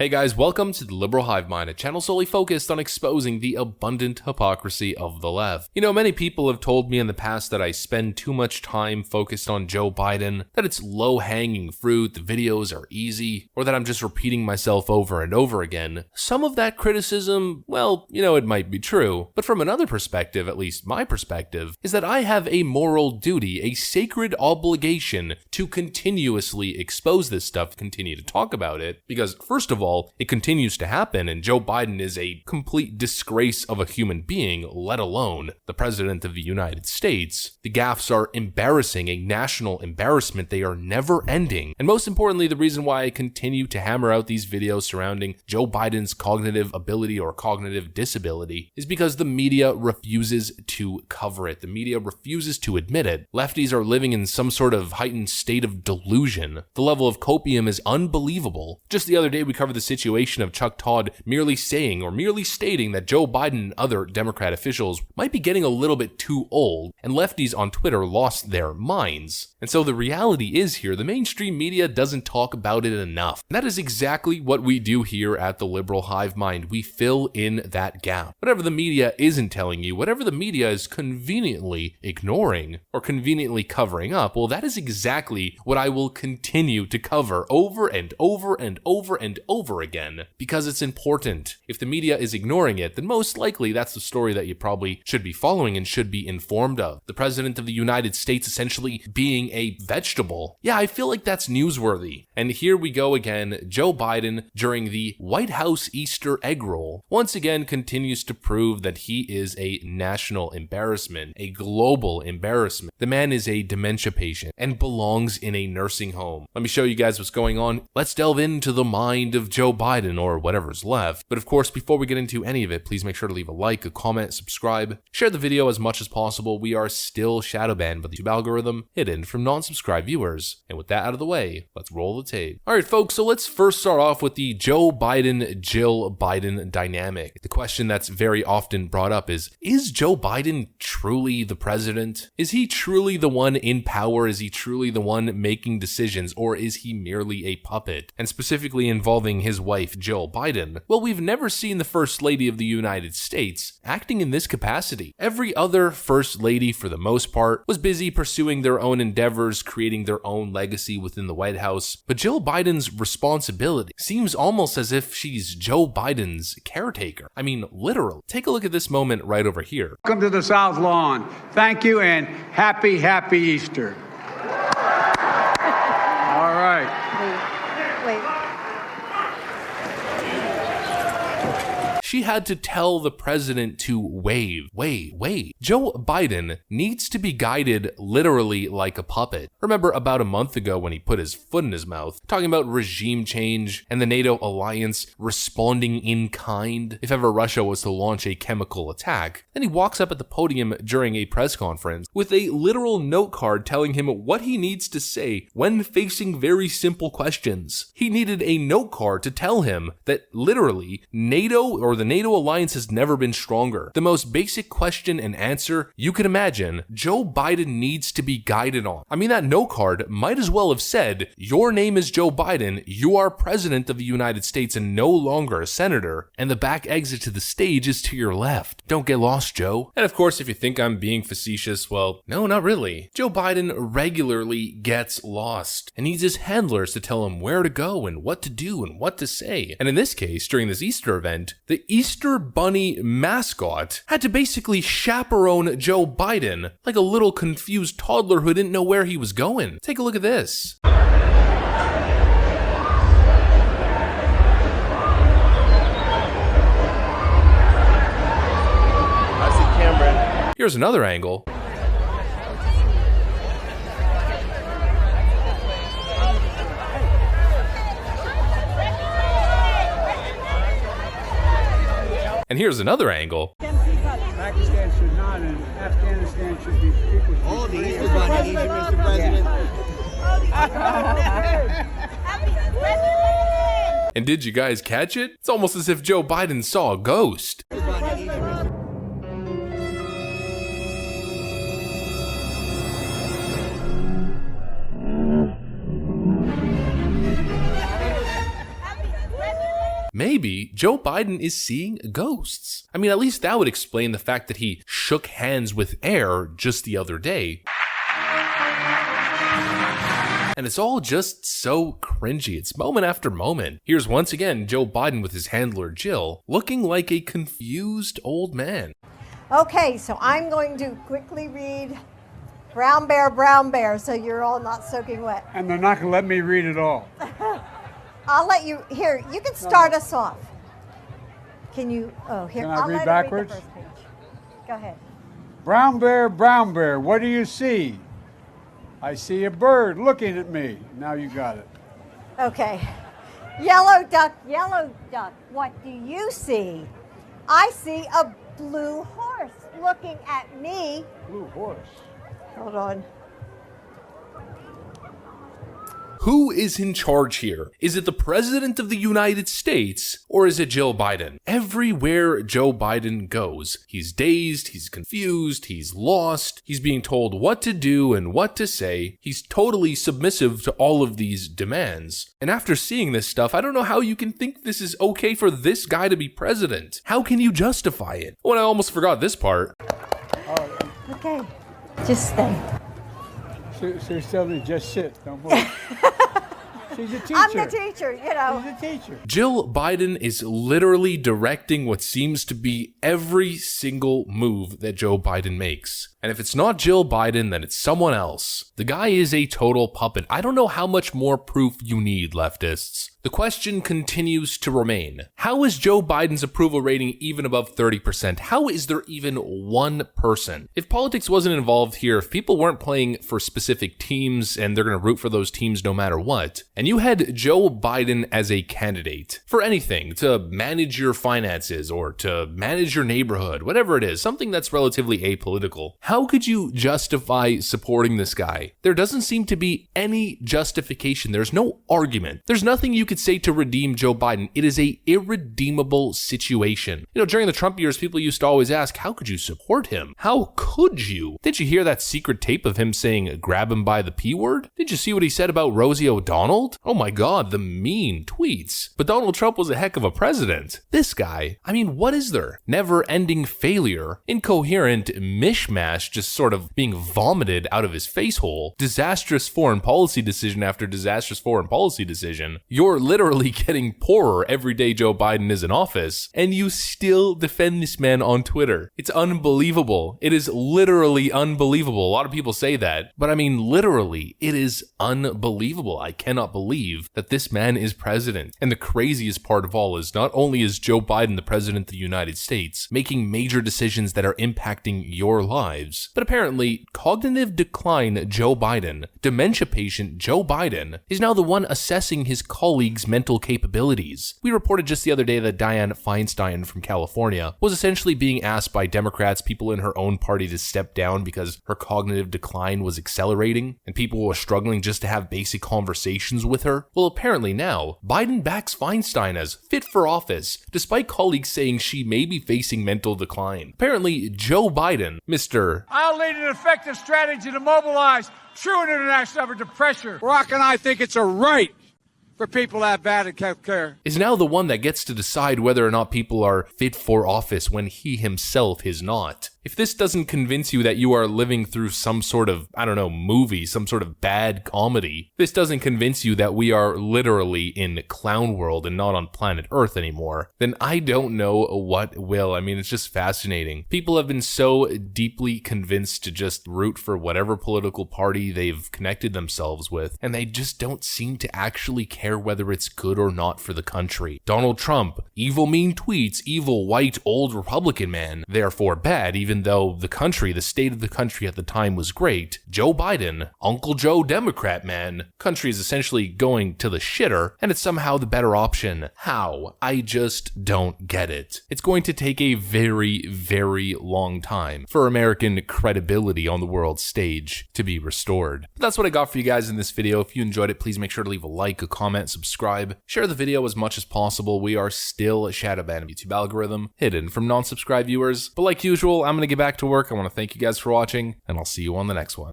Hey guys, welcome to the Liberal Hive Mind, a channel solely focused on exposing the abundant hypocrisy of the left. You know, many people have told me in the past that I spend too much time focused on Joe Biden, that it's low-hanging fruit, the videos are easy, or that I'm just repeating myself over and over again. Some of that criticism, well, you know, it might be true, but from another perspective, at least my perspective, is that I have a moral duty, a sacred obligation to continuously expose this stuff, continue to talk about it, because first of all, it continues to happen, and Joe Biden is a complete disgrace of a human being, let alone the President of the United States. The gaffes are embarrassing, a national embarrassment. They are never ending. And most importantly, the reason why I continue to hammer out these videos surrounding Joe Biden's cognitive ability or cognitive disability is because the media refuses to cover it. The media refuses to admit it. Lefties are living in some sort of heightened state of delusion. The level of copium is unbelievable. Just the other day, we covered the situation of Chuck Todd merely saying or merely stating that Joe Biden and other Democrat officials might be getting a little bit too old, and lefties on Twitter lost their minds. And so the reality is here, the mainstream media doesn't talk about it enough. And that is exactly what we do here at the Liberal Hive Mind. We fill in that gap. Whatever the media isn't telling you, whatever the media is conveniently ignoring or conveniently covering up, well, that is exactly what I will continue to cover over and over and over and over again, because it's important. If the media is ignoring it, then most likely that's the story that you probably should be following and should be informed of. The President of the United States essentially being a vegetable. Yeah, I feel like that's newsworthy. And here we go again. Joe Biden, during the White House Easter egg roll, once again continues to prove that he is a national embarrassment, a global embarrassment. The man is a dementia patient and belongs in a nursing home. Let me show you guys what's going on. Let's delve into the mind of Joe Biden, or whatever's left. But of course, before we get into any of it, please make sure to leave a like, a comment, subscribe, share the video as much as possible. We are still shadow banned by the YouTube algorithm, hidden from non-subscribed viewers. And with that out of the way, let's roll the tape. All right, folks, so let's first start off with the Joe Biden, Jill Biden dynamic. The question that's very often brought up is Joe Biden truly the president? Is he truly the one in power? Is he truly the one making decisions, or is he merely a puppet? And specifically involving his wife, Jill Biden, well, we've never seen the First Lady of the United States acting in this capacity. Every other First Lady, for the most part, was busy pursuing their own endeavors, creating their own legacy within the White House. But Jill Biden's responsibility seems almost as if she's Joe Biden's caretaker. I mean, literally. Take a look at this moment right over here. Welcome to the South Lawn. Thank you and happy Easter. All right. Wait. She had to tell the president to wave. Joe Biden needs to be guided literally like a puppet. Remember about a month ago when he put his foot in his mouth, talking about regime change and the NATO alliance responding in kind if ever Russia was to launch a chemical attack. Then he walks up at the podium during a press conference with a literal note card telling him what he needs to say when facing very simple questions. He needed a note card to tell him that literally NATO or the NATO alliance has never been stronger. The most basic question and answer you can imagine, Joe Biden needs to be guided on. I mean, that note card might as well have said, your name is Joe Biden, you are president of the United States and no longer a senator, and the back exit to the stage is to your left. Don't get lost, Joe. And of course, if you think I'm being facetious, well, no, not really. Joe Biden regularly gets lost and needs his handlers to tell him where to go and what to do and what to say. And in this case, during this Easter event, the Easter Bunny mascot had to basically chaperone Joe Biden like a little confused toddler who didn't know where he was going. Take a look at this. I see Cameron. Here's another angle. And here's another angle. Pakistan should not, and Afghanistan should be people. Oh, the Easter Bunny, easy, Mr. President. And did you guys catch it? It's almost as if Joe Biden saw a ghost. maybe Joe Biden is seeing ghosts. I mean, at least that would explain the fact that he shook hands with air just the other day. And it's all just so cringy. It's moment after moment. Here's once again Joe Biden with his handler Jill, looking like a confused old man. Okay, so I'm going to quickly read brown bear, so you're all not soaking wet. And they're not going to let me read it all. I'll let you, here, you can start us off. Can you, here, Can I I'll read let her backwards? read the first page. Go ahead. Brown bear, what do you see? I see a bird looking at me. Now you got it. Okay. Yellow duck, what do you see? I see a blue horse looking at me. Blue horse. Hold on. Who is in charge here? Is it the President of the United States or is it Jill Biden? Everywhere Joe Biden goes, he's dazed, he's confused, he's lost, he's being told what to do and what to say. He's totally submissive to all of these demands. And after seeing this stuff, I don't know how you can think this is okay for this guy to be president. How can you justify it? Oh, and I almost forgot this part. Okay, just stay. She's telling me just sit, don't move. She's a teacher. I'm the teacher, you know. She's a teacher. Jill Biden is literally directing what seems to be every single move that Joe Biden makes. And if it's not Jill Biden, then it's someone else. The guy is a total puppet. I don't know how much more proof you need, leftists. The question continues to remain. How is Joe Biden's approval rating even above 30%? How is there even one person? If politics wasn't involved here, if people weren't playing for specific teams and they're going to root for those teams no matter what, and you had Joe Biden as a candidate for anything, to manage your finances or to manage your neighborhood, whatever it is, something that's relatively apolitical, how could you justify supporting this guy? There doesn't seem to be any justification. There's no argument. There's nothing you could say to redeem Joe Biden. It is a irredeemable situation. You know, during the Trump years, people used to always ask, how could you support him? How could you? Did you hear that secret tape of him saying, grab him by the P word? Did you see what he said about Rosie O'Donnell? Oh my God, the mean tweets. But Donald Trump was a heck of a president. This guy, I mean, what is there? Never-ending failure, incoherent mishmash just sort of being vomited out of his face hole, disastrous foreign policy decision after disastrous foreign policy decision. You're literally getting poorer every day Joe Biden is in office, and you still defend this man on Twitter. It's unbelievable. It is literally unbelievable. A lot of people say that, but I mean, literally, it is unbelievable. I cannot believe that this man is president. And the craziest part of all is not only is Joe Biden the president of the United States, making major decisions that are impacting your lives, but apparently cognitive decline Joe Biden, dementia patient Joe Biden, is now the one assessing his colleagues' mental capabilities. We reported just the other day that Dianne Feinstein from California was essentially being asked by Democrats, people in her own party, to step down because her cognitive decline was accelerating and people were struggling just to have basic conversations with her. Well, apparently now, Biden backs Feinstein as fit for office, despite colleagues saying she may be facing mental decline. Apparently, Joe Biden, Mr. I'll lead an effective strategy to mobilize true international effort to pressure. Barack and I think it's a right for people to have bad health care. Is now the one that gets to decide whether or not people are fit for office when he himself is not. If this doesn't convince you that you are living through some sort of, I don't know, movie, some sort of bad comedy, this doesn't convince you that we are literally in clown world and not on planet Earth anymore, then I don't know what will. I mean, it's just fascinating. People have been so deeply convinced to just root for whatever political party they've connected themselves with, and they just don't seem to actually care whether it's good or not for the country. Donald Trump, evil mean tweets, evil white old Republican man, therefore bad, even though the country, the state of the country at the time was great. Joe Biden, Uncle Joe Democrat man, country is essentially going to the shitter, and it's somehow the better option. How? I just don't get it. It's going to take a very, very long time for American credibility on the world stage to be restored. But that's what I got for you guys in this video. If you enjoyed it, please make sure to leave a like, a comment, subscribe, share the video as much as possible. We are still shadow banned YouTube algorithm, hidden from non-subscribed viewers. But like usual, I'm going to get back to work. I want to thank you guys for watching, and I'll see you on the next one.